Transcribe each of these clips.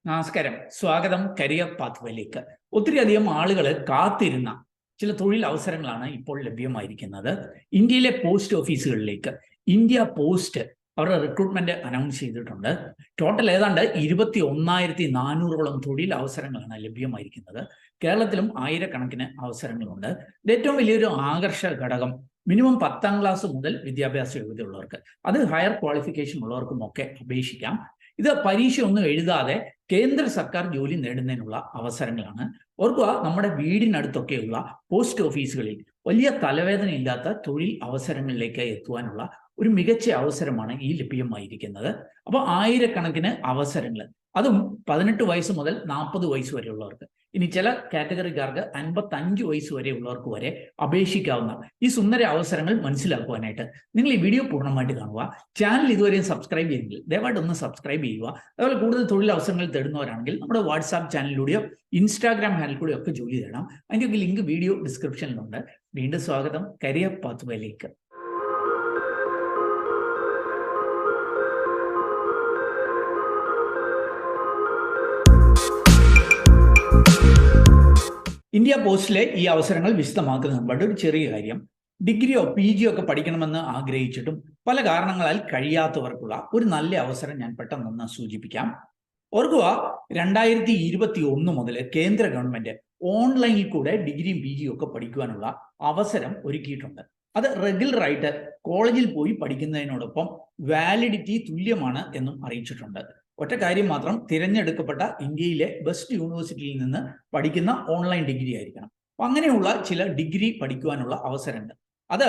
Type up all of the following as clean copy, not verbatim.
നമസ്കാരം. സ്വാഗതം കരിയർ പാത്വേയിലേക്ക്. ഒത്തിരിയധികം ആളുകൾ കാത്തിരുന്ന ചില തൊഴിൽ അവസരങ്ങളാണ് ഇപ്പോൾ ലഭ്യമായിരിക്കുന്നത്. ഇന്ത്യയിലെ പോസ്റ്റ് ഓഫീസുകളിലേക്ക് ഇന്ത്യ പോസ്റ്റ് അവരുടെ റിക്രൂട്ട്മെന്റ് അനൗൺസ് ചെയ്തിട്ടുണ്ട്. ടോട്ടൽ ഏതാണ്ട് 21,400ഓളം തൊഴിൽ അവസരങ്ങളാണ് ലഭ്യമായിരിക്കുന്നത്. കേരളത്തിലും ആയിരക്കണക്കിന് അവസരങ്ങളുണ്ട്. ഇത് ഏറ്റവും വലിയൊരു ആകർഷക ഘടകം മിനിമം 10ാം ക്ലാസ് മുതൽ വിദ്യാഭ്യാസ യോഗ്യതയുള്ളവർക്ക്, അത് ഹയർ ക്വാളിഫിക്കേഷൻ ഉള്ളവർക്കും ഒക്കെ അപേക്ഷിക്കാം. ഇത് പരീക്ഷ ഒന്നും എഴുതാതെ കേന്ദ്ര സർക്കാർ ജോലി നേടുന്നതിനുള്ള അവസരങ്ങളാണ്. ഓർക്കുക, നമ്മുടെ വീടിനടുത്തൊക്കെയുള്ള പോസ്റ്റ് ഓഫീസുകളിൽ വലിയ തലവേദനയില്ലാത്ത തൊഴിൽ അവസരങ്ങളിലേക്ക് എത്തുവാനുള്ള ഒരു മികച്ച അവസരമാണ് ഈ ലഭ്യമായിരിക്കുന്നത്. അപ്പോൾ ആയിരക്കണക്കിന് അവസരങ്ങൾ, അതും 18 വയസ്സ് മുതൽ 40 വയസ്സ് വരെയുള്ളവർക്ക്. ഇനി ചില കാറ്റഗറിക്കാർക്ക് 55 വയസ്സ് വരെയുള്ളവർക്ക് വരെ അപേക്ഷിക്കാവുന്ന ഈ സുന്ദര അവസരങ്ങൾ മനസ്സിലാക്കുവാനായിട്ട് നിങ്ങൾ ഈ വീഡിയോ പൂർണ്ണമായിട്ട് കാണുക. ചാനൽ ഇതുവരെയും സബ്സ്ക്രൈബ് ചെയ്തെങ്കിൽ ദയവായിട്ട് ഒന്ന് സബ്സ്ക്രൈബ് ചെയ്യുക. അതുപോലെ കൂടുതൽ തൊഴിൽ അവസരങ്ങൾ തേടുന്നവരാണെങ്കിൽ നമ്മുടെ വാട്സാപ്പ് ചാനലിലൂടെയോ ഇൻസ്റ്റാഗ്രാം ഹാൻഡിൽ കൂടെയോ ഒക്കെ ജോലി തേടാം. അതിൻ്റെയൊക്കെ ലിങ്ക് വീഡിയോ ഡിസ്ക്രിപ്ഷനിലുണ്ട്. വീണ്ടും സ്വാഗതം കരിയർ പാത്വേയിലേക്ക്. ഇന്ത്യ പോസ്റ്റിലെ ഈ അവസരങ്ങൾ വിശദമാക്കുന്നതിന് മുമ്പ് ഒരു ചെറിയ കാര്യം. ഡിഗ്രിയോ PG ഒക്കെ പഠിക്കണമെന്ന് ആഗ്രഹിച്ചിട്ടും പല കാരണങ്ങളാൽ കഴിയാത്തവർക്കുള്ള ഒരു നല്ല അവസരം ഞാൻ പെട്ടെന്നൊന്ന് സൂചിപ്പിക്കാം. ഓർക്കുക, 2021 മുതൽ കേന്ദ്ര ഗവൺമെന്റ് ഓൺലൈനിൽ കൂടെ ഡിഗ്രിയും PGയും ഒക്കെ പഠിക്കുവാനുള്ള അവസരം ഒരുക്കിയിട്ടുണ്ട്. അത് റെഗുലറായിട്ട് കോളേജിൽ പോയി പഠിക്കുന്നതിനോടൊപ്പം വാലിഡിറ്റി തുല്യമാണ് എന്നും അറിയിച്ചിട്ടുണ്ട്. ഒറ്റ കാര്യം മാത്രം, തിരഞ്ഞെടുക്കപ്പെട്ട ഇന്ത്യയിലെ ബെസ്റ്റ് യൂണിവേഴ്സിറ്റിയിൽ നിന്ന് പഠിക്കുന്ന ഓൺലൈൻ ഡിഗ്രി ആയിരിക്കണം. അപ്പം അങ്ങനെയുള്ള ചില ഡിഗ്രി പഠിക്കുവാനുള്ള അവസരമുണ്ട്. അത്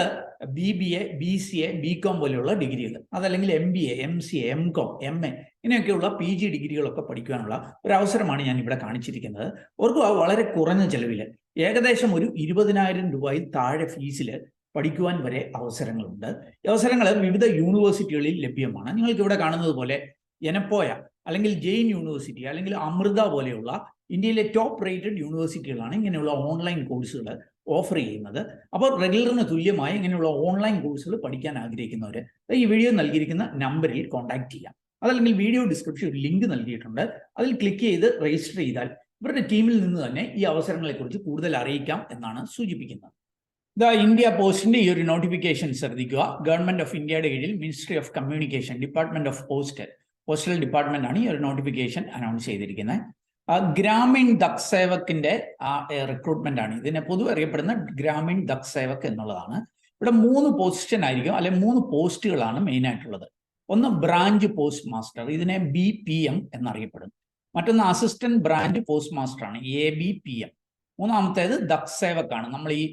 BBA, BCA, BCom പോലെയുള്ള ഡിഗ്രികൾ, അതല്ലെങ്കിൽ MBA, MCA, MCom, MA ഇങ്ങനെയൊക്കെയുള്ള PG ഡിഗ്രികളൊക്കെ പഠിക്കുവാനുള്ള ഒരു അവസരമാണ് ഞാൻ ഇവിടെ കാണിച്ചിരിക്കുന്നത്. ഓർക്കുക, വളരെ കുറഞ്ഞ ചെലവിൽ ഏകദേശം ഒരു 20,000 രൂപയിൽ താഴെ ഫീസിൽ പഠിക്കുവാൻ വരെ അവസരങ്ങളുണ്ട്. ഈ അവസരങ്ങൾ വിവിധ യൂണിവേഴ്സിറ്റികളിൽ ലഭ്യമാണ്. നിങ്ങൾക്ക് ഇവിടെ കാണുന്നത് പോലെ എനപ്പോയ അല്ലെങ്കിൽ ജെയിൻ യൂണിവേഴ്സിറ്റി അല്ലെങ്കിൽ അമൃത പോലെയുള്ള ഇന്ത്യയിലെ ടോപ്പ് റേറ്റഡ് യൂണിവേഴ്സിറ്റികളാണ് ഇങ്ങനെയുള്ള ഓൺലൈൻ കോഴ്സുകൾ ഓഫർ ചെയ്യുന്നത്. അപ്പോൾ റെഗുലറിന് തുല്യമായി ഇങ്ങനെയുള്ള ഓൺലൈൻ കോഴ്സുകൾ പഠിക്കാൻ ആഗ്രഹിക്കുന്നവർ ഈ വീഡിയോ നൽകിയിരിക്കുന്ന നമ്പറിൽ കോൺടാക്ട് ചെയ്യാം. അതല്ലെങ്കിൽ വീഡിയോ ഡിസ്ക്രിപ്ഷൻ ഒരു ലിങ്ക് നൽകിയിട്ടുണ്ട്, അതിൽ ക്ലിക്ക് ചെയ്ത് രജിസ്റ്റർ ചെയ്താൽ ഇവരുടെ ടീമിൽ നിന്ന് തന്നെ ഈ അവസരങ്ങളെക്കുറിച്ച് കൂടുതൽ അറിയിക്കാം എന്നാണ് സൂചിപ്പിക്കുന്നത്. ഇന്ത്യ പോസ്റ്റിന്റെ ഈ ഒരു നോട്ടിഫിക്കേഷൻ ശ്രദ്ധിക്കുക. ഗവൺമെന്റ് ഓഫ് ഇന്ത്യയുടെ കീഴിൽ ministry of communication, department of postal department ആണ് ഈ ഒരു നോട്ടിഫിക്കേഷൻ അനൗൺസ് ചെയ്തിരിക്കുന്നത്. ഗ്രാമീൺ ദക് സേവകിന്റെ റിക്രൂട്ട്മെന്റ് ആണ്. ഇതിനെ പൊതുവെ അറിയപ്പെടുന്ന ഗ്രാമീൺ ദക് സേവക് എന്നുള്ളതാണ്. ഇവിടെ 3 പൊസിഷൻ ആയിരിക്കും, അല്ലെങ്കിൽ 3 പോസ്റ്റുകളാണ് മെയിൻ ആയിട്ടുള്ളത്. ഒന്ന് ബ്രാഞ്ച് പോസ്റ്റ് മാസ്റ്റർ, ഇതിനെ BPM എന്നറിയപ്പെടുന്നു. മറ്റൊന്ന് അസിസ്റ്റന്റ് ബ്രാഞ്ച് പോസ്റ്റ് മാസ്റ്റർ ആണ്, ABPM. മൂന്നാമത്തേത് ദക് സേവക് ആണ്, നമ്മൾ ഈ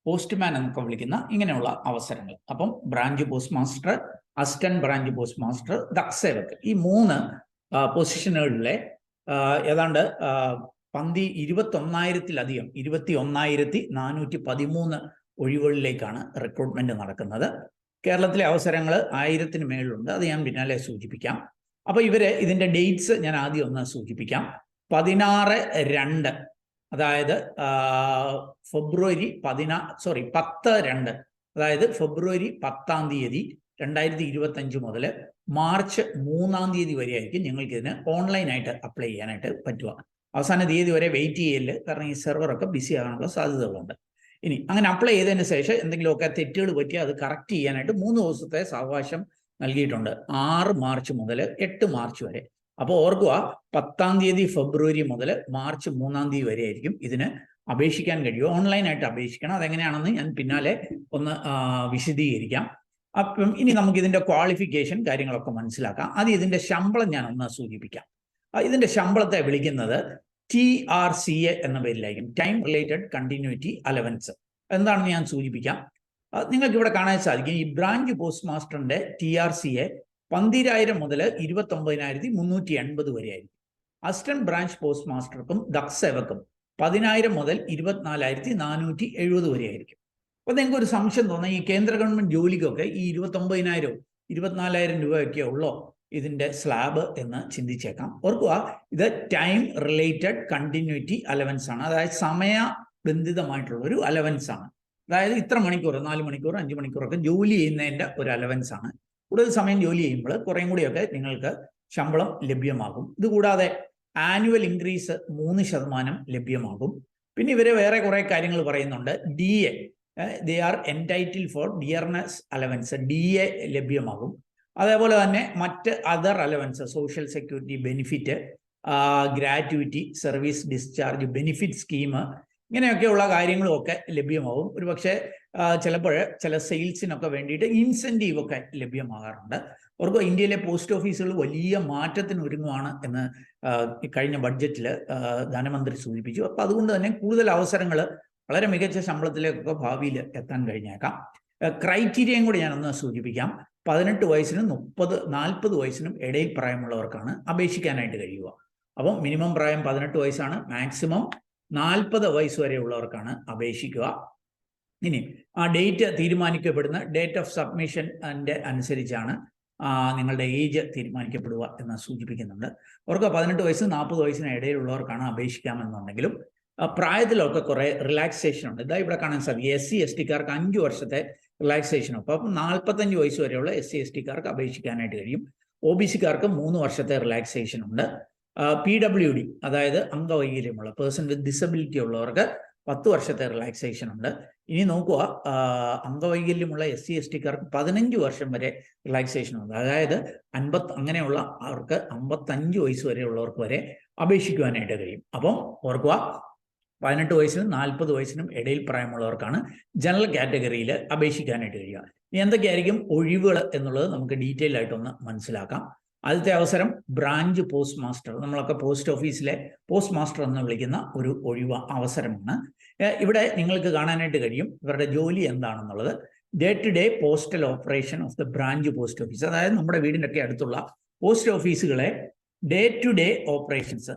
പോസ്റ്റ്മാൻ എന്നൊക്കെ വിളിക്കുന്ന ഇങ്ങനെയുള്ള അവസരങ്ങൾ. അപ്പം branch post master, assistant branch post master, Dak Sevak, ഈ 3 പൊസിഷനുകളിലെ ഏതാണ്ട് 21,000-ലധികം 21,413 ഒഴിവുകളിലേക്കാണ് റിക്രൂട്ട്മെന്റ് നടക്കുന്നത്. കേരളത്തിലെ അവസരങ്ങൾ 1000-ന് മേളിലുണ്ട്, അത് ഞാൻ പിന്നാലെ സൂചിപ്പിക്കാം. അപ്പോൾ ഇതിന്റെ ഡേറ്റ്സ് ഞാൻ ആദ്യം ഒന്ന് സൂചിപ്പിക്കാം. 16/2, അതായത് ഫെബ്രുവരി 10/2, അതായത് ഫെബ്രുവരി 10-ാം തീയതി 2025 മുതൽ മാർച്ച് 3-ാം തീയതി വരെ ആയിരിക്കും നിങ്ങൾക്ക് ഇതിന് ഓൺലൈനായിട്ട് അപ്ലൈ ചെയ്യാനായിട്ട് പറ്റുക. അവസാന തീയതി വരെ വെയിറ്റ് ചെയ്യല്, കാരണം ഈ സെർവറൊക്കെ ബിസി ആകാനുള്ള സാധ്യതകളുണ്ട്. ഇനി അങ്ങനെ അപ്ലൈ ചെയ്തതിന് ശേഷം എന്തെങ്കിലുമൊക്കെ തെറ്റുകൾ പറ്റിയാൽ അത് കറക്റ്റ് ചെയ്യാനായിട്ട് 3 ദിവസത്തെ സാവകാശം നൽകിയിട്ടുണ്ട്, 6 മാർച്ച് മുതൽ 8 മാർച്ച് വരെ. അപ്പോൾ ഓർക്കുക, 10-ാം തീയതി ഫെബ്രുവരി മുതൽ മാർച്ച് 3-ാം തീയതി വരെ ആയിരിക്കും ഇതിന് അപേക്ഷിക്കാൻ കഴിയുമോ. ഓൺലൈനായിട്ട് അപേക്ഷിക്കണം, അതെങ്ങനെയാണെന്ന് ഞാൻ പിന്നാലെ ഒന്ന് വിശദീകരിക്കാം. അപ്പം ഇനി നമുക്ക് ഇതിന്റെ ക്വാളിഫിക്കേഷൻ കാര്യങ്ങളൊക്കെ മനസ്സിലാക്കാം. ആദ്യം ഇതിന്റെ ശമ്പളം ഞാൻ ഒന്ന് സൂചിപ്പിക്കാം. ഇതിന്റെ ശമ്പളത്തെ വിളിക്കുന്നത് TRCA എന്ന പേരിലായിരിക്കും, ടൈം റിലേറ്റഡ് കണ്ടിന്യൂറ്റി അലവൻസ്. എന്താണെന്ന് ഞാൻ സൂചിപ്പിക്കാം. നിങ്ങൾക്ക് ഇവിടെ കാണാൻ സാധിക്കും, ഈ ബ്രാഞ്ച് പോസ്റ്റ് മാസ്റ്ററിന്റെ TRCA 12,000 മുതൽ 29,380 വരെ ആയിരിക്കും. അസിസ്റ്റന്റ് ബ്രാഞ്ച് പോസ്റ്റ് മാസ്റ്റർക്കും ദക് സേവക്കും 10,000 മുതൽ 24,470 വരെ ആയിരിക്കും. അപ്പോൾ നിങ്ങൾക്ക് ഒരു സംശയം തോന്നാം, ഈ കേന്ദ്ര ഗവൺമെന്റ് ജോലിക്കൊക്കെ ഈ 29,000 24,000 രൂപയൊക്കെ ഉള്ളോ ഇതിന്റെ സ്ലാബ് എന്ന് ചിന്തിച്ചേക്കാം. ഓർക്കുക, ഇത് ടൈം റിലേറ്റഡ് കണ്ടിന്യൂറ്റി അലവൻസ് ആണ്, അതായത് സമയബന്ധിതമായിട്ടുള്ള ഒരു അലവൻസ് ആണ്. അതായത് ഇത്ര മണിക്കൂർ, 4 മണിക്കൂർ 5 മണിക്കൂറൊക്കെ ജോലി ചെയ്യുന്നതിന്റെ ഒരു അലവൻസ് ആണ്. കൂടുതൽ സമയം ജോലി ചെയ്യുമ്പോൾ കുറേയും കൂടിയൊക്കെ നിങ്ങൾക്ക് ശമ്പളം ലഭ്യമാകും. ഇതുകൂടാതെ ആനുവൽ ഇൻക്രീസ് 3% ലഭ്യമാകും. പിന്നെ ഇവര് വേറെ കുറെ കാര്യങ്ങൾ പറയുന്നുണ്ട്. DA they are entitled for dearness allowance, DA ലഭ്യമാകും. അതേപോലെ തന്നെ മറ്റ് other allowance, social security benefit, gratuity, service discharge benefit scheme, ഇങ്ങനെയൊക്കെയുള്ള കാര്യങ്ങളും ഒക്കെ ലഭ്യമാവും. ഒരു പക്ഷേ ചിലപ്പോൾ ചില സെയിൽസിനൊക്കെ വേണ്ടിയിട്ട് ഇൻസെൻറ്റീവ് ഒക്കെ ലഭ്യമാകാറുണ്ട്. അവർക്ക് ഇന്ത്യയിലെ പോസ്റ്റ് ഓഫീസുകൾ വലിയ മാറ്റത്തിന് ഒരുങ്ങുവാണ് എന്ന് കഴിഞ്ഞ ബഡ്ജറ്റിൽ ധനമന്ത്രി സൂചിപ്പിച്ചു. അപ്പോൾ അതുകൊണ്ട് തന്നെ കൂടുതൽ അവസരങ്ങൾ വളരെ മികച്ച ശമ്പളത്തിലേക്കൊക്കെ ഭാവിയിൽ എത്താൻ കഴിഞ്ഞേക്കാം. ക്രൈറ്റീരിയയും കൂടി ഞാനൊന്ന് സൂചിപ്പിക്കാം. 18 വയസ്സിനും 40 വയസ്സിനും ഇടയിൽ പ്രായമുള്ളവർക്കാണ് അപേക്ഷിക്കാനായിട്ട് കഴിയുക. അപ്പം മിനിമം പ്രായം 18 വയസ്സാണ്, മാക്സിമം 40 വയസ്സ് വരെയുള്ളവർക്കാണ് അപേക്ഷിക്കുക. ഇനി ആ ഡേറ്റ് തീരുമാനിക്കപ്പെടുന്ന ഡേറ്റ് ഓഫ് സബ്മിഷൻ അനുസരിച്ചാണ് നിങ്ങളുടെ ഏജ് തീരുമാനിക്കപ്പെടുക എന്ന് സൂചിപ്പിക്കുന്നുണ്ട്. അവർക്ക് 18 വയസ്സ് 40 വയസ്സിന് ഇടയിലുള്ളവർക്കാണ് അപേക്ഷിക്കാമെന്നുണ്ടെങ്കിലും പ്രായത്തിലൊക്കെ കുറെ റിലാക്സേഷൻ ഉണ്ട്. ഇതാ ഇവിടെ കാണാൻ സാധിക്കും. SC STക്കാർക്ക് 5 വർഷത്തെ റിലാക്സേഷൻ. അപ്പം 45 വയസ്സ് വരെയുള്ള SC STക്കാർക്ക് അപേക്ഷിക്കാനായിട്ട് കഴിയും. OBCക്കാർക്ക് 3 വർഷത്തെ റിലാക്സേഷൻ ഉണ്ട്. PWD അതായത് അംഗവൈകല്യമുള്ള പേഴ്സൺ വിത്ത് ഡിസബിലിറ്റി ഉള്ളവർക്ക് 10 വർഷത്തെ റിലാക്സേഷൻ ഉണ്ട്. ഇനി നോക്കുക, അംഗവൈകല്യമുള്ള SC STക്കാർക്ക് 15 വർഷം വരെ റിലാക്സേഷൻ ഉണ്ട്. അതായത് അങ്ങനെയുള്ള അവർക്ക് 55 വയസ്സ് വരെയുള്ളവർക്ക് വരെ അപേക്ഷിക്കുവാനായിട്ട് കഴിയും. അപ്പം ഓർക്കുക, 18 വയസ്സിനും 40 വയസ്സിനും ഇടയിൽ പ്രായമുള്ളവർക്കാണ് ജനറൽ കാറ്റഗറിയിൽ അപേക്ഷിക്കാനായിട്ട് കഴിയുക. ഇനി എന്തൊക്കെയായിരിക്കും ഒഴിവുകൾ എന്നുള്ളത് നമുക്ക് ഡീറ്റെയിൽ ആയിട്ടൊന്ന് മനസ്സിലാക്കാം. ആദ്യത്തെ അവസരം ബ്രാഞ്ച് പോസ്റ്റ് മാസ്റ്റർ. നമ്മളൊക്കെ പോസ്റ്റ് ഓഫീസിലെ പോസ്റ്റ് മാസ്റ്റർ എന്ന് വിളിക്കുന്ന ഒരു അവസരമാണ്. ഇവിടെ നിങ്ങൾക്ക് കാണാനായിട്ട് കഴിയും ഇവരുടെ ജോലി എന്താണെന്നുള്ളത്. Day to day postal operation of the branch post office. അതായത് നമ്മുടെ വീടിനൊക്കെ അടുത്തുള്ള പോസ്റ്റ് ഓഫീസുകളെ ഡേ ടു ഡേ ഓപ്പറേഷൻസ്,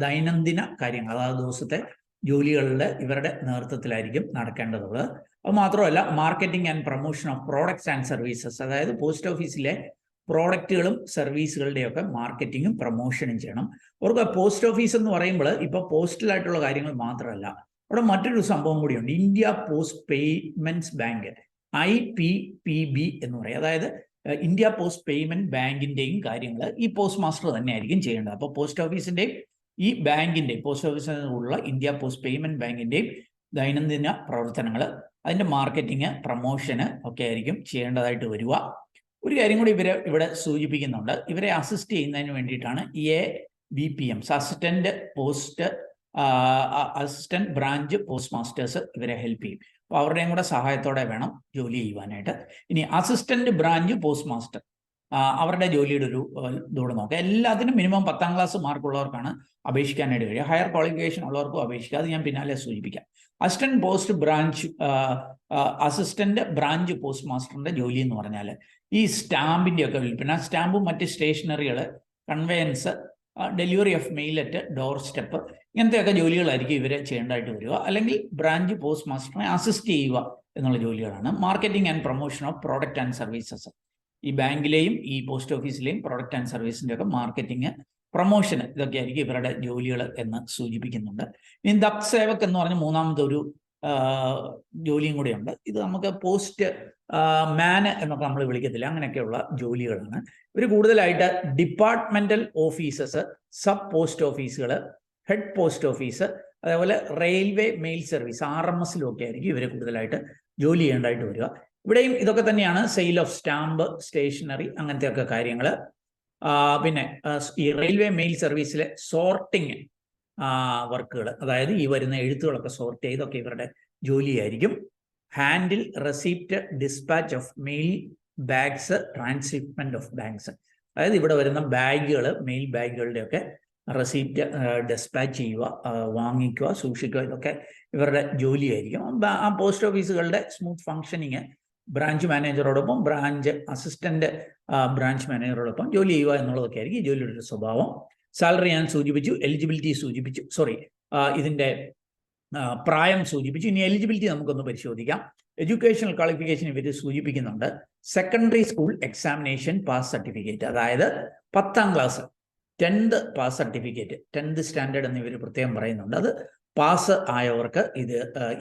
ദൈനംദിന കാര്യങ്ങൾ, അതായത് ദിവസത്തെ ജോലികളിൽ ഇവരുടെ നേതൃത്വത്തിലായിരിക്കും നടക്കേണ്ടതുള്ളത്. അത് മാത്രമല്ല marketing and promotion of products and services, അതായത് പോസ്റ്റ് ഓഫീസിലെ പ്രോഡക്റ്റുകളും സർവീസുകളുടെയൊക്കെ മാർക്കറ്റിങ്ങും പ്രൊമോഷനും ചെയ്യണം. അവർക്ക് പോസ്റ്റ് ഓഫീസ് എന്ന് പറയുമ്പോൾ ഇപ്പോൾ പോസ്റ്റലായിട്ടുള്ള കാര്യങ്ങൾ മാത്രമല്ല, അവിടെ മറ്റൊരു സംഭവം കൂടിയുണ്ട്. India post payments bank, IPPB എന്ന് പറയും. അതായത് ഇന്ത്യ പോസ്റ്റ് പേയ്മെന്റ് ബാങ്കിന്റെയും കാര്യങ്ങൾ ഈ പോസ്റ്റ് മാസ്റ്റർ തന്നെയായിരിക്കും ചെയ്യേണ്ടത്. അപ്പോൾ പോസ്റ്റ് ഓഫീസിന്റെയും ഈ ബാങ്കിന്റെയും പോസ്റ്റ് ഓഫീസിനുള്ള ഇന്ത്യ പോസ്റ്റ് പേയ്മെന്റ് ബാങ്കിന്റെയും ദൈനംദിന പ്രവർത്തനങ്ങൾ, അതിന്റെ മാർക്കറ്റിംഗ് പ്രൊമോഷന് ഒക്കെ ആയിരിക്കും ചെയ്യേണ്ടതായിട്ട് വരിക. ഒരു കാര്യം കൂടി ഇവിടെ സൂചിപ്പിക്കുന്നുണ്ട്. ഇവരെ അസിസ്റ്റ് ചെയ്യുന്നതിന് വേണ്ടിയിട്ടാണ് ABPMs, assistant branch post masters ഇവരെ ഹെൽപ്പ് ചെയ്യും. അപ്പോൾ അവരുടെയും കൂടെ സഹായത്തോടെ വേണം ജോലി ചെയ്യുവാനായിട്ട്. ഇനി അസിസ്റ്റന്റ് ബ്രാഞ്ച് പോസ്റ്റ് മാസ്റ്റർ, അവരുടെ ജോലിയുടെ ഒരു ഇതോടെ നോക്കാം. എല്ലാത്തിനും മിനിമം 10ാം ക്ലാസ് മാർക്കുള്ളവർക്കാണ് അപേക്ഷിക്കാനായിട്ട് കഴിയുക. ഹയർ ക്വാളിഫിക്കേഷൻ ഉള്ളവർക്കും അപേക്ഷിക്കുക. അത് ഞാൻ പിന്നാലെ സൂചിപ്പിക്കാം. അസിസ്റ്റന്റ് ബ്രാഞ്ച് പോസ്റ്റ് മാസ്റ്ററിന്റെ ജോലി എന്ന് പറഞ്ഞാൽ ഈ സ്റ്റാമ്പിന്റെ ഒക്കെ വിൽപ്പന, സ്റ്റാമ്പും മറ്റ് സ്റ്റേഷനറികൾ, conveyance, delivery of mail at door step, ഇങ്ങനത്തെയൊക്കെ ജോലികളായിരിക്കും ഇവരെ ചെയ്യേണ്ടതായിട്ട് വരിക. അല്ലെങ്കിൽ ബ്രാഞ്ച് പോസ്റ്റ് മാസ്റ്ററിനെ അസിസ്റ്റ് ചെയ്യുക എന്നുള്ള ജോലികളാണ്. Marketing and promotion of product and services, ഈ ബാങ്കിലെയും ഈ പോസ്റ്റ് ഓഫീസിലെയും പ്രോഡക്റ്റ് ആൻഡ് സർവീസിന്റെ ഒക്കെ മാർക്കറ്റിംഗ്, പ്രൊമോഷൻ, ഇതൊക്കെ ആയിരിക്കും ഇവരുടെ ജോലികൾ എന്ന് സൂചിപ്പിക്കുന്നുണ്ട്. ഇനി ദക് സേവക് എന്ന് പറഞ്ഞ മൂന്നാമത്തെ ഒരു ജോലിയും കൂടെയുണ്ട്. ഇത് നമുക്ക് പോസ്റ്റ് മാന് എന്നൊക്കെ നമ്മൾ വിളിക്കത്തില്ല, അങ്ങനെയൊക്കെയുള്ള ജോലികളാണ്. ഇവർ കൂടുതലായിട്ട് ഡിപ്പാർട്ട്മെന്റൽ ഓഫീസസ്, സബ് പോസ്റ്റ് ഓഫീസുകൾ, ഹെഡ് പോസ്റ്റ് ഓഫീസ്, അതേപോലെ റെയിൽവേ മെയിൽ സർവീസ്, RMSലും ഒക്കെ ആയിരിക്കും ഇവർ കൂടുതലായിട്ട് ജോലി ചെയ്യേണ്ടതായിട്ട് വരിക. ഇവിടെയും ഇതൊക്കെ തന്നെയാണ്. സെയിൽ ഓഫ് സ്റ്റാമ്പ്, സ്റ്റേഷനറി, അങ്ങനത്തെയൊക്കെ കാര്യങ്ങൾ. പിന്നെ ഈ റെയിൽവേ മെയിൽ സർവീസിലെ സോർട്ടിങ് വർക്കുകൾ, അതായത് ഈ വരുന്ന എഴുത്തുകളൊക്കെ സോർട്ട് ചെയ്തൊക്കെ ഇവരുടെ ജോലിയായിരിക്കും. Handle, receipt, dispatch of mail bags, transhipment of bags, അതായത് ഇവിടെ വരുന്ന ബാഗുകൾ, മെയിൽ ബാഗുകളുടെയൊക്കെ റെസിപ്റ്റ് ഡിസ്പാച്ച് ചെയ്യുക, വാങ്ങിക്കുക, സൂക്ഷിക്കുക, ഇതൊക്കെ ഇവരുടെ ജോലിയായിരിക്കും. ആ പോസ്റ്റ് ഓഫീസുകളുടെ സ്മൂത്ത് ഫങ്ഷനിങ് ബ്രാഞ്ച് മാനേജറോടൊപ്പം, ബ്രാഞ്ച് അസിസ്റ്റന്റ് ബ്രാഞ്ച് മാനേജറോടൊപ്പം ജോലി ചെയ്യുക എന്നുള്ളതൊക്കെ ആയിരിക്കും ഈ ജോലിയുടെ ഒരു സ്വഭാവം. സാലറി ഞാൻ സൂചിപ്പിച്ചു, എലിജിബിലിറ്റി സൂചിപ്പിച്ചു, ഇതിന്റെ പ്രായം സൂചിപ്പിച്ചു. ഇനി എലിജിബിലിറ്റി നമുക്കൊന്ന് പരിശോധിക്കാം. എഡ്യൂക്കേഷണൽ ക്വാളിഫിക്കേഷൻ ഇവർ സൂചിപ്പിക്കുന്നുണ്ട്. Secondary school examination pass certificate, അതായത് 10ാം class 10th pass certificate, 10th standard എന്ന് ഇവർ പ്രത്യേകം പറയുന്നുണ്ട്. അത് പാസ് ആയവർക്ക് ഇത്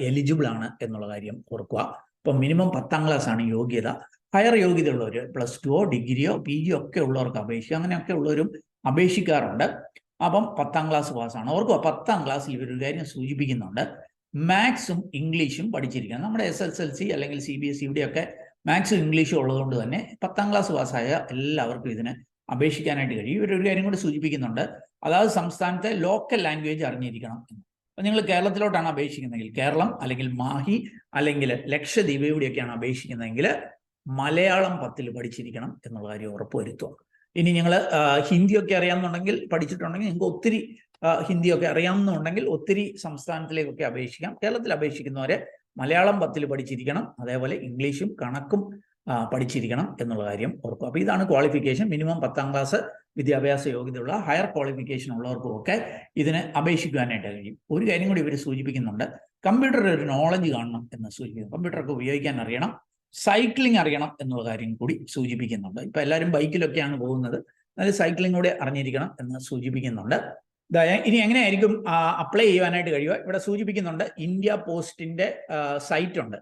എലിജിബിൾ ആണ് എന്നുള്ള കാര്യം ഓർക്കുക. അപ്പം മിനിമം 10ാം ക്ലാസ് ആണ് യോഗ്യത. ഹയർ യോഗ്യത ഉള്ളവർ +2 ഡിഗ്രിയോ PGയോ ഒക്കെ ഉള്ളവർക്ക് അപേക്ഷിക്കുക, അങ്ങനെയൊക്കെ ഉള്ളവരും അപേക്ഷിക്കാറുണ്ട്. അപ്പം 10ാം ക്ലാസ് പാസ്സാണ്. ഓർക്കുക 10ാം ക്ലാസ്സിൽ ഇവരൊരു കാര്യം സൂചിപ്പിക്കുന്നുണ്ട്, മാത്സും ഇംഗ്ലീഷും പഠിച്ചിരിക്കണം. നമ്മുടെ SSLC അല്ലെങ്കിൽ CBSE ഇവിടെയൊക്കെ മാത്സും ഇംഗ്ലീഷും ഉള്ളതുകൊണ്ട് തന്നെ 10ാം ക്ലാസ് പാസ്സായ എല്ലാവർക്കും ഇതിന് അപേക്ഷിക്കാനായിട്ട് കഴിയും. ഇവരൊരു കാര്യം കൂടി സൂചിപ്പിക്കുന്നുണ്ട്, അതായത് സംസ്ഥാനത്തെ ലോക്കൽ ലാംഗ്വേജ് അറിഞ്ഞിരിക്കണം എന്ന്. അപ്പം നിങ്ങൾ കേരളത്തിലോട്ടാണ് അപേക്ഷിക്കുന്നതെങ്കിൽ കേരളം അല്ലെങ്കിൽ മാഹി അല്ലെങ്കിൽ ലക്ഷദ്വീപ് ഇവിടെയൊക്കെയാണ് അപേക്ഷിക്കുന്നതെങ്കിൽ മലയാളം 10ൽ പഠിച്ചിരിക്കണം എന്നുള്ള കാര്യം ഉറപ്പുവരുത്തുക. ഇനി നിങ്ങൾ ഹിന്ദിയൊക്കെ അറിയാമെന്നുണ്ടെങ്കിൽ പഠിച്ചിട്ടുണ്ടെങ്കിൽ നിങ്ങൾക്ക് ഒത്തിരി ഹിന്ദിയൊക്കെ അറിയാമെന്നുണ്ടെങ്കിൽ ഒത്തിരി സംസ്ഥാനത്തിലേക്കൊക്കെ അപേക്ഷിക്കാം. കേരളത്തിൽ അപേക്ഷിക്കുന്നവരെ മലയാളം 10ൽ പഠിച്ചിരിക്കണം, അതേപോലെ ഇംഗ്ലീഷും കണക്കും പഠിച്ചിരിക്കണം എന്നുള്ള കാര്യം ഓർക്കുക. അപ്പോൾ ഇതാണ് ക്വാളിഫിക്കേഷൻ. മിനിമം 10ാം ക്ലാസ് വിദ്യാഭ്യാസ യോഗ്യതയുള്ള ഹയർ ക്വാളിഫിക്കേഷൻ ഉള്ളവർക്കും ഒക്കെ ഇതിന് അപേക്ഷിക്കുവാനായിട്ട് കഴിയും. ഒരു കാര്യം കൂടി ഇവർ സൂചിപ്പിക്കുന്നുണ്ട്, കമ്പ്യൂട്ടറിൽ ഒരു നോളജ് കാണണം എന്ന് സൂചിപ്പിക്കുന്നു. കമ്പ്യൂട്ടറൊക്കെ ഉപയോഗിക്കാൻ അറിയണം, സൈക്ലിംഗ് അറിയണം എന്നുള്ള കാര്യം കൂടി സൂചിപ്പിക്കുന്നുണ്ട്. ഇപ്പം എല്ലാവരും ബൈക്കിലൊക്കെയാണ് പോകുന്നത്, അതിൽ സൈക്ലിംഗ് കൂടെ അറിഞ്ഞിരിക്കണം എന്ന് സൂചിപ്പിക്കുന്നുണ്ട്. ഇനി എങ്ങനെയായിരിക്കും അപ്ലൈ ചെയ്യുവാനായിട്ട് കഴിയുക? ഇവിടെ സൂചിപ്പിക്കുന്നുണ്ട്, ഇന്ത്യ പോസ്റ്റിന്റെ സൈറ്റ് ഉണ്ട്,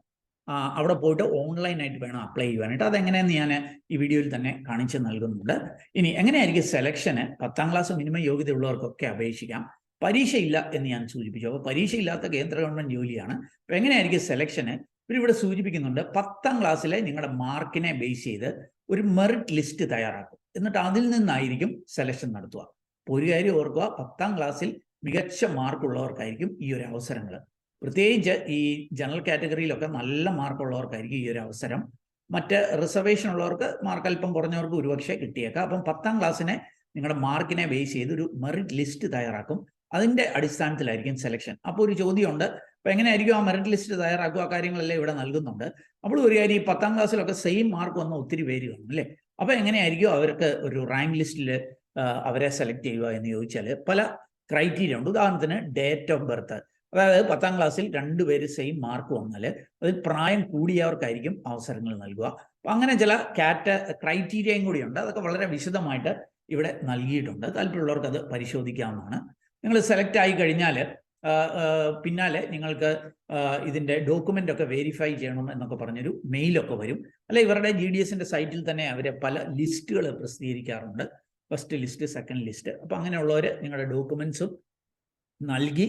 അവിടെ പോയിട്ട് ഓൺലൈനായിട്ട് വേണം അപ്ലൈ ചെയ്യുവാനായിട്ട്. അതെങ്ങനെയെന്ന് ഞാൻ ഈ വീഡിയോയിൽ തന്നെ കാണിച്ച് നൽകുന്നുണ്ട്. ഇനി എങ്ങനെയായിരിക്കും സെലക്ഷന്? 10ാം ക്ലാസ് മിനിമം യോഗ്യതയുള്ളവർക്കൊക്കെ അപേക്ഷിക്കാം, പരീക്ഷയില്ല എന്ന് ഞാൻ സൂചിപ്പിച്ചു. അപ്പോൾ പരീക്ഷയില്ലാത്ത കേന്ദ്ര ഗവൺമെന്റ് ജോലിയാണ്. അപ്പോൾ എങ്ങനെയായിരിക്കും സെലക്ഷന്? ഇവരിവിടെ സൂചിപ്പിക്കുന്നുണ്ട്, 10ാം ക്ലാസ്സിലെ നിങ്ങളുടെ മാർക്കിനെ ബേസ് ചെയ്ത് ഒരു മെറിറ്റ് ലിസ്റ്റ് തയ്യാറാക്കും, എന്നിട്ട് അതിൽ നിന്നായിരിക്കും സെലക്ഷൻ നടത്തുക. അപ്പോൾ ഒരു കാര്യം ഓർക്കുക, 10ാം ക്ലാസ്സിൽ മികച്ച മാർക്കുള്ളവർക്കായിരിക്കും ഈ ഒരു അവസരങ്ങൾ. പ്രത്യേകിച്ച് ഈ ജനറൽ കാറ്റഗറിയിലൊക്കെ നല്ല മാർക്കുള്ളവർക്കായിരിക്കും ഈ ഒരു അവസരം. മറ്റ് റിസർവേഷൻ ഉള്ളവർക്ക് മാർക്ക് അല്പം കുറഞ്ഞവർക്ക് ഒരുപക്ഷെ കിട്ടിയേക്കാം. അപ്പം 10ാം ക്ലാസ്സിനെ നിങ്ങളുടെ മാർക്കിനെ ബേസ് ചെയ്ത് ഒരു മെറിറ്റ് ലിസ്റ്റ് തയ്യാറാക്കും, അതിൻ്റെ അടിസ്ഥാനത്തിലായിരിക്കും സെലക്ഷൻ. അപ്പോൾ ഒരു ചോദ്യമുണ്ട്, അപ്പോൾ എങ്ങനെയായിരിക്കും ആ മെറിറ്റ് ലിസ്റ്റ് തയ്യാറാക്കുക? ആ കാര്യങ്ങളെല്ലാം ഇവിടെ നൽകുന്നുണ്ട്. അപ്പോൾ ഒരു കാര്യം, ഈ 10ാം ക്ലാസ്സിലൊക്കെ സെയിം മാർക്ക് വന്ന ഒത്തിരി പേര് കാണും അല്ലേ? അപ്പോൾ എങ്ങനെയായിരിക്കും അവർക്ക് ഒരു റാങ്ക് ലിസ്റ്റിൽ അവരെ സെലക്ട് ചെയ്യുക എന്ന് ചോദിച്ചാൽ പല ക്രൈറ്റീരിയ ഉണ്ട്. ഉദാഹരണത്തിന് ഡേറ്റ് ഓഫ് ബർത്ത്, അതായത് 10ാം ക്ലാസ്സിൽ 2 പേര് സെയിം മാർക്ക് വന്നാൽ അതിൽ പ്രായം കൂടിയവർക്കായിരിക്കും അവസരങ്ങൾ നൽകുക. അപ്പം അങ്ങനെ ചില ക്രൈറ്റീരിയയും കൂടിയുണ്ട്. അതൊക്കെ വളരെ വിശദമായിട്ട് ഇവിടെ നൽകിയിട്ടുണ്ട്. താല്പര്യമുള്ളവർക്ക് അത് പരിശോധിക്കാവുന്നതാണ്. നിങ്ങൾ സെലക്ട് ആയി കഴിഞ്ഞാൽ പിന്നാലെ നിങ്ങൾക്ക് ഇതിൻ്റെ ഡോക്യുമെൻ്റ് ഒക്കെ വെരിഫൈ ചെയ്യണം എന്നൊക്കെ പറഞ്ഞൊരു മെയിലൊക്കെ വരും. അല്ലെ, ഇവരുടെ GDSന്റെ സൈറ്റിൽ തന്നെ അവർ പല ലിസ്റ്റുകൾ പ്രസിദ്ധീകരിക്കാറുണ്ട്, ഫസ്റ്റ് ലിസ്റ്റ്, സെക്കൻഡ് ലിസ്റ്റ്. അപ്പോൾ അങ്ങനെയുള്ളവർ നിങ്ങളുടെ ഡോക്യുമെൻസും നൽകി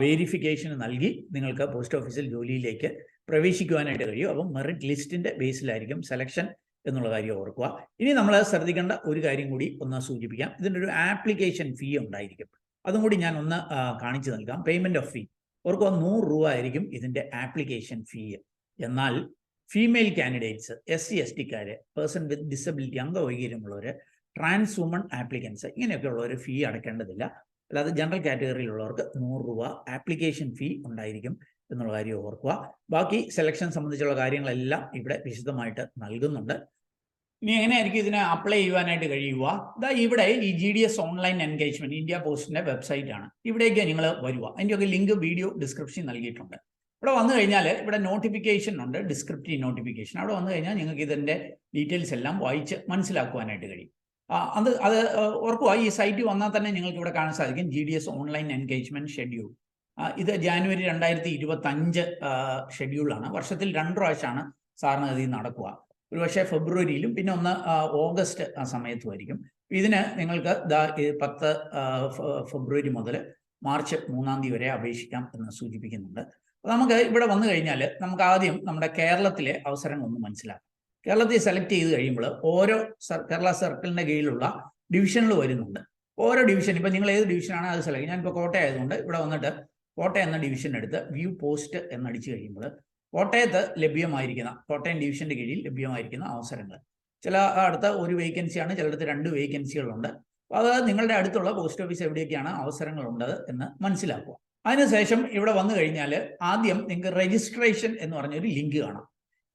വേരിഫിക്കേഷൻ നൽകി നിങ്ങൾക്ക് പോസ്റ്റ് ഓഫീസിൽ ജോലിയിലേക്ക് പ്രവേശിക്കുവാനായിട്ട് കഴിയും. അപ്പം മെറിറ്റ് ലിസ്റ്റിൻ്റെ ബേസിലായിരിക്കും സെലക്ഷൻ എന്നുള്ള കാര്യം ഓർക്കുക. ഇനി നമ്മൾ ശ്രദ്ധിക്കേണ്ട ഒരു കാര്യം കൂടി ഒന്ന് സൂചിപ്പിക്കാം. ഇതിൻ്റെ ഒരു ആപ്ലിക്കേഷൻ ഫീ ഉണ്ടായിരിക്കും, അതും കൂടി ഞാൻ ഒന്ന് കാണിച്ചു നൽകാം. പേയ്മെന്റ് ഓഫ് ഫീ ഓർക്കുക, 100 രൂപ ആയിരിക്കും ഇതിൻ്റെ ആപ്ലിക്കേഷൻ ഫീ. എന്നാൽ ഫീമെയിൽ കാൻഡിഡേറ്റ്സ്, SC STക്കാർ, പേഴ്സൺ വിത്ത് ഡിസബിലിറ്റി, അംഗവൈകല്യമുള്ളവർ, ട്രാൻസ് വുമൺ ആപ്ലിക്കൻസ്, ഇങ്ങനെയൊക്കെ ഉള്ളവർ ഫീ അടയ്ക്കേണ്ടതില്ല. അല്ലാതെ ജനറൽ കാറ്റഗറിയിലുള്ളവർക്ക് 100 രൂപ ആപ്ലിക്കേഷൻ ഫീ ഉണ്ടായിരിക്കും എന്നുള്ള കാര്യം ഓർക്കുക. ബാക്കി സെലക്ഷൻ സംബന്ധിച്ചുള്ള കാര്യങ്ങളെല്ലാം ഇവിടെ വിശദമായിട്ട് നൽകുന്നുണ്ട്. ഇനി എങ്ങനെയായിരിക്കും ഇതിനെ അപ്ലൈ ചെയ്യുവാനായിട്ട് കഴിയുക? ഇവിടെ ഈ GDS ഓൺലൈൻ എൻഗേജ്മെന്റ് ഇന്ത്യ പോസ്റ്റിന്റെ വെബ്സൈറ്റ് ആണ്. ഇവിടേക്ക് നിങ്ങൾ വരിക. അതിൻ്റെയൊക്കെ ലിങ്ക് വീഡിയോ ഡിസ്ക്രിപ്ഷൻ നൽകിയിട്ടുണ്ട്. ഇവിടെ വന്നു കഴിഞ്ഞാൽ ഇവിടെ നോട്ടിഫിക്കേഷൻ ഉണ്ട്, ഡിസ്ക്രിപ്റ്റീവ് നോട്ടിഫിക്കേഷൻ. അവിടെ വന്നു കഴിഞ്ഞാൽ നിങ്ങൾക്ക് ഇതിൻ്റെ ഡീറ്റെയിൽസ് എല്ലാം വായിച്ച് മനസ്സിലാക്കുവാനായിട്ട് കഴിയും. അത് ഓർക്കുക, ഈ സൈറ്റ് വന്നാൽ തന്നെ നിങ്ങൾക്ക് ഇവിടെ കാണാൻ സാധിക്കും GDS ഓൺലൈൻ എൻഗേജ്മെന്റ് ഷെഡ്യൂൾ. ഇത് ജാനുവരി 2025 ഷെഡ്യൂളാണ്. വർഷത്തിൽ 2 പ്രാവശ്യമാണ് സാറിന് ഇത് നടക്കുക. ഒരു പക്ഷേ ഫെബ്രുവരിയിലും പിന്നെ ഒന്ന് ഓഗസ്റ്റ് ആ സമയത്തുമായിരിക്കും. ഇതിന് നിങ്ങൾക്ക് 10 ഫെബ്രുവരി മുതൽ മാർച്ച് 3-ാം തീയതി വരെ അപേക്ഷിക്കാം എന്ന് സൂചിപ്പിക്കുന്നുണ്ട്. അപ്പോൾ നമുക്ക് ഇവിടെ വന്നു കഴിഞ്ഞാൽ നമുക്ക് ആദ്യം നമ്മുടെ കേരളത്തിലെ അവസരങ്ങൾ ഒന്ന് മനസ്സിലാക്കാം. കേരളത്തിൽ സെലക്ട് ചെയ്ത് കഴിയുമ്പോൾ ഓരോ കേരള സർക്കിളിൻ്റെ കീഴിലുള്ള ഡിവിഷനുകൾ വരുന്നുണ്ട്. ഓരോ ഡിവിഷൻ, ഇപ്പം നിങ്ങൾ ഏത് ഡിവിഷനാണ് അത് സെലക്ട് ചെയ്യുക. ഞാനിപ്പോൾ കോട്ടയം ആയതുകൊണ്ട് ഇവിടെ വന്നിട്ട് കോട്ടയം എന്ന ഡിവിഷൻ എടുത്ത് വ്യൂ പോസ്റ്റ് എന്നടിച്ച് കഴിയുമ്പോൾ കോട്ടയത്ത് ലഭ്യമായിരിക്കുന്ന, കോട്ടയം ഡിവിഷൻ്റെ കീഴിൽ ലഭ്യമായിരിക്കുന്ന അവസരങ്ങൾ, ചില അടുത്ത 1 വേക്കൻസിയാണ്, ചിലയിടത്ത് 2 വേക്കൻസികളുണ്ട്. അപ്പോൾ അത് നിങ്ങളുടെ അടുത്തുള്ള പോസ്റ്റ് ഓഫീസ് എവിടെയൊക്കെയാണ് അവസരങ്ങളുള്ളത് എന്ന് മനസ്സിലാക്കുക. അതിനുശേഷം ഇവിടെ വന്നു കഴിഞ്ഞാൽ ആദ്യം നിങ്ങൾക്ക് രജിസ്ട്രേഷൻ എന്ന് പറഞ്ഞൊരു ലിങ്ക് കാണാം.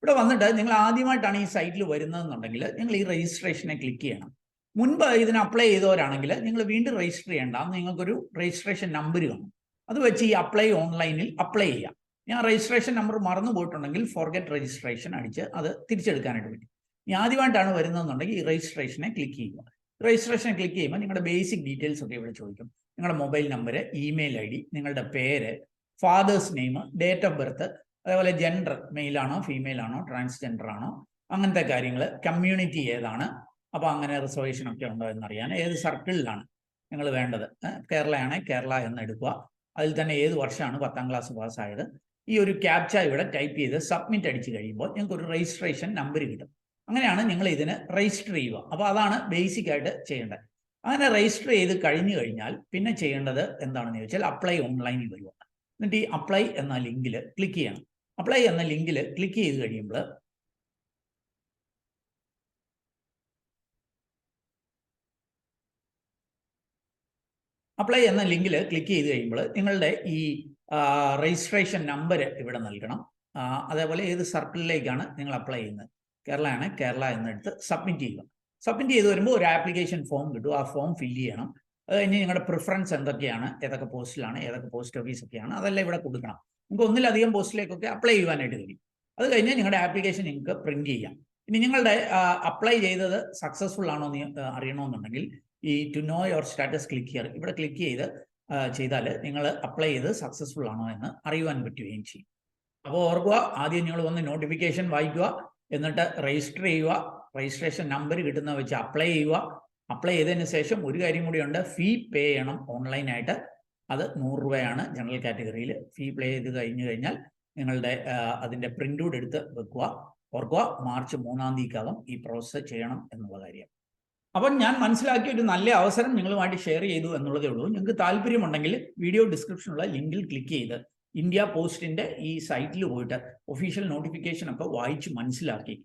ഇവിടെ വന്നിട്ട് നിങ്ങൾ ആദ്യമായിട്ടാണ് ഈ സൈറ്റിൽ വരുന്നതെന്നുണ്ടെങ്കിൽ നിങ്ങൾ ഈ രജിസ്ട്രേഷനെ ക്ലിക്ക് ചെയ്യണം. മുൻപ് ഇതിന് അപ്ലൈ ചെയ്തവരാണെങ്കിൽ നിങ്ങൾ വീണ്ടും രജിസ്റ്റർ ചെയ്യേണ്ട, നിങ്ങൾക്കൊരു രജിസ്ട്രേഷൻ നമ്പർ കാണും. അത് വെച്ച് ഈ അപ്ലൈ ഓൺലൈനിൽ അപ്ലൈ ചെയ്യാം. ഞാൻ രജിസ്ട്രേഷൻ നമ്പർ മറന്നു പോയിട്ടുണ്ടെങ്കിൽ ഫോർഗെറ്റ് രജിസ്ട്രേഷൻ അടിച്ച് അത് തിരിച്ചെടുക്കാനായിട്ട് പറ്റും. ഇനി ആദ്യമായിട്ടാണ് വരുന്നതെന്നുണ്ടെങ്കിൽ ഈ രജിസ്ട്രേഷനെ ക്ലിക്ക് ചെയ്യുക. രജിസ്ട്രേഷനെ ക്ലിക്ക് ചെയ്യുമ്പോൾ നിങ്ങളുടെ ബേസിക് ഡീറ്റെയിൽസ് ഒക്കെ ഇവിടെ ചോദിക്കും. നിങ്ങളുടെ മൊബൈൽ നമ്പർ, ഇമെയിൽ ID, നിങ്ങളുടെ പേര്, fathers name, date of birth, അതേപോലെ ജെൻഡർ, മെയിലാണോ ഫീമെയിൽ ആണോ ട്രാൻസ്ജെൻഡർ ആണോ, അങ്ങനത്തെ കാര്യങ്ങൾ, കമ്മ്യൂണിറ്റി ഏതാണ്, അപ്പോൾ അങ്ങനെ റിസർവേഷൻ ഒക്കെ ഉണ്ടോ എന്നറിയാൻ, ഏത് സർക്കിളിലാണ്, നിങ്ങൾ വേണ്ടത്. കേരളയാണെങ്കിൽ കേരള എന്ന് എടുക്കുക. അതിൽ തന്നെ ഏത് വർഷമാണ് 10ാം ക്ലാസ് പാസ്സായത്. ഈ ഒരു ക്യാപ്ച ഇവിടെ ടൈപ്പ് ചെയ്ത് സബ്മിറ്റ് അടിച്ച് കഴിയുമ്പോൾ നിങ്ങൾക്ക് ഒരു രജിസ്ട്രേഷൻ നമ്പർ കിട്ടും. അങ്ങനെയാണ് നിങ്ങൾ ഇതിന് രജിസ്റ്റർ ചെയ്യുക. അപ്പോൾ അതാണ് ബേസിക് ആയിട്ട് ചെയ്യേണ്ടത്. അങ്ങനെ രജിസ്റ്റർ ചെയ്ത് കഴിഞ്ഞു കഴിഞ്ഞാൽ പിന്നെ ചെയ്യേണ്ടത് എന്താണെന്ന് ചോദിച്ചാൽ അപ്ലൈ ഓൺലൈനിൽ വരിക. എന്നിട്ട് ഈ അപ്ലൈ എന്ന ലിങ്കിൽ ക്ലിക്ക് ചെയ്യണം. അപ്ലൈ എന്ന ലിങ്കിൽ ക്ലിക്ക് ചെയ്ത് കഴിയുമ്പോൾ നിങ്ങളുടെ ഈ രജിസ്ട്രേഷൻ നമ്പർ ഇവിടെ നൽകണം. അതേപോലെ ഏത് സർക്കിളിലേക്കാണ് നിങ്ങൾ അപ്ലൈ ചെയ്യുന്നത്, കേരളയാണ് കേരള എന്നെടുത്ത് സബ്മിറ്റ് ചെയ്യുക. സബ്മിറ്റ് ചെയ്ത് വരുമ്പോൾ ഒരു ആപ്ലിക്കേഷൻ ഫോം കിട്ടും. ആ ഫോം ഫില്ല് ചെയ്യണം. അത് കഴിഞ്ഞ് നിങ്ങളുടെ പ്രിഫറൻസ് എന്തൊക്കെയാണ്, ഏതൊക്കെ പോസ്റ്റിലാണ്, ഏതൊക്കെ പോസ്റ്റ് ഓഫീസൊക്കെയാണ്, അതെല്ലാം ഇവിടെ കൊടുക്കണം. നിങ്ങൾക്ക് ഒന്നിലധികം പോസ്റ്റിലേക്കൊക്കെ അപ്ലൈ ചെയ്യുവാനായിട്ട് കഴിയും. അത് കഴിഞ്ഞ് നിങ്ങളുടെ ആപ്ലിക്കേഷൻ നിങ്ങൾക്ക് പ്രിന്റ് ചെയ്യാം. ഇനി നിങ്ങളുടെ അപ്ലൈ ചെയ്തത് സക്സസ്ഫുൾ ആണോ എന്ന് അറിയണമെന്നുണ്ടെങ്കിൽ ഈ to know your status click here ഇവിടെ ക്ലിക്ക് ചെയ്താൽ നിങ്ങൾ അപ്ലൈ ചെയ്ത് സക്സസ്ഫുൾ ആണോ എന്ന് അറിയുവാൻ പറ്റുകയും ചെയ്യും. അപ്പോൾ ഓർക്കുക, ആദ്യം നിങ്ങൾ വന്ന് നോട്ടിഫിക്കേഷൻ വായിക്കുക, എന്നിട്ട് രജിസ്റ്റർ ചെയ്യുക, രജിസ്ട്രേഷൻ നമ്പർ കിട്ടുന്ന വെച്ച് അപ്ലൈ ചെയ്യുക. അപ്ലൈ ചെയ്തതിന് ശേഷം ഒരു കാര്യം കൂടിയുണ്ട്, ഫീ പേ ചെയ്യണം ഓൺലൈനായിട്ട്. അത് 100 രൂപയാണ് ജനറൽ കാറ്റഗറിയിൽ. ഫീ പേ ചെയ്ത് കഴിഞ്ഞാൽ നിങ്ങളുടെ അതിൻ്റെ പ്രിൻ്റ് ഔട്ട് എടുത്ത് വെക്കുക. ഓർക്കുക, മാർച്ച് 3-ാം തീയതിക്കകം ഈ പ്രോസസ്സ് ചെയ്യണം എന്നുള്ള കാര്യം. അപ്പം ഞാൻ മനസ്സിലാക്കിയ ഒരു നല്ല അവസരം നിങ്ങളുമായിട്ട് ഷെയർ ചെയ്തു എന്നുള്ളതേ ഉള്ളൂ. നിങ്ങൾക്ക് താല്പര്യമുണ്ടെങ്കിൽ വീഡിയോ ഡിസ്ക്രിപ്ഷനുള്ള ലിങ്കിൽ ക്ലിക്ക് ചെയ്ത് ഇന്ത്യ പോസ്റ്റിൻ്റെ ഈ സൈറ്റിൽ പോയിട്ട് ഒഫീഷ്യൽ നോട്ടിഫിക്കേഷൻ ഒക്കെ വായിച്ച് മനസ്സിലാക്കി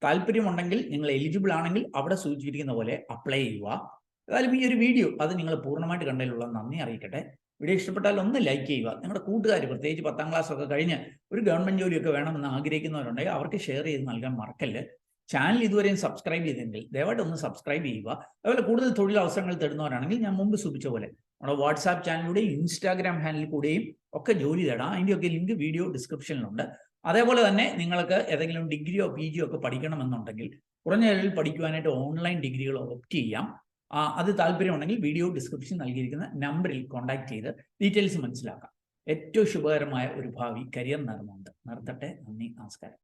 താല്പര്യമുണ്ടെങ്കിൽ, നിങ്ങൾ എലിജിബിൾ ആണെങ്കിൽ അവിടെ സൂചിപ്പിച്ചിരിക്കുന്ന പോലെ അപ്ലൈ ചെയ്യുക. ഏതായാലും ഈ ഒരു വീഡിയോ അത് നിങ്ങൾ പൂർണ്ണമായിട്ട് കണ്ടതിലുള്ള നന്ദി അറിയിക്കട്ടെ. വീഡിയോ ഇഷ്ടപ്പെട്ടാൽ ഒന്ന് ലൈക്ക് ചെയ്യുക. നിങ്ങളുടെ കൂട്ടുകാർ, പ്രത്യേകിച്ച് 10ാം ക്ലാസ് ഒക്കെ കഴിഞ്ഞ് ഒരു ഗവൺമെൻറ് ജോലിയൊക്കെ വേണമെന്ന് ആഗ്രഹിക്കുന്നവരുണ്ടെങ്കിൽ അവർക്ക് ഷെയർ ചെയ്ത് നൽകാൻ മറക്കല്ല്. ചാനൽ ഇതുവരെയും സബ്സ്ക്രൈബ് ചെയ്തെങ്കിൽ ദയവായിട്ട് ഒന്ന് സബ്സ്ക്രൈബ് ചെയ്യുക. അതുപോലെ കൂടുതൽ തൊഴിലവസരങ്ങൾ തേടുന്നവരാണെങ്കിൽ ഞാൻ മുമ്പ് സൂചിപ്പിച്ച പോലെ നമ്മുടെ വാട്സാപ്പ് ചാനലിലൂടെയും ഇൻസ്റ്റാഗ്രാം ഹാൻഡിൽ കൂടെയും ഒക്കെ ജോലി തേടാം. അതിൻ്റെയൊക്കെ ലിങ്ക് വീഡിയോ ഡിസ്ക്രിപ്ഷനിലുണ്ട്. അതേപോലെ തന്നെ നിങ്ങൾക്ക് ഏതെങ്കിലും ഡിഗ്രിയോ PG ഒക്കെ പഠിക്കണമെന്നുണ്ടെങ്കിൽ കുറഞ്ഞ ചെലവിൽ പഠിക്കുവാനായിട്ട് ഓൺലൈൻ ഡിഗ്രികൾ ഓപ്റ്റ് ചെയ്യാം. അത് താല്പര്യമുണ്ടെങ്കിൽ വീഡിയോ ഡിസ്ക്രിപ്ഷൻ നൽകിയിരിക്കുന്ന നമ്പറിൽ കോൺടാക്ട് ചെയ്ത് ഡീറ്റെയിൽസ് മനസ്സിലാക്കാം. ഏറ്റവും ശുഭകരമായ ഒരു ഭാവി കരിയർ നേർന്നുകൊണ്ട് നിർത്തട്ടെ. നന്ദി, നമസ്കാരം.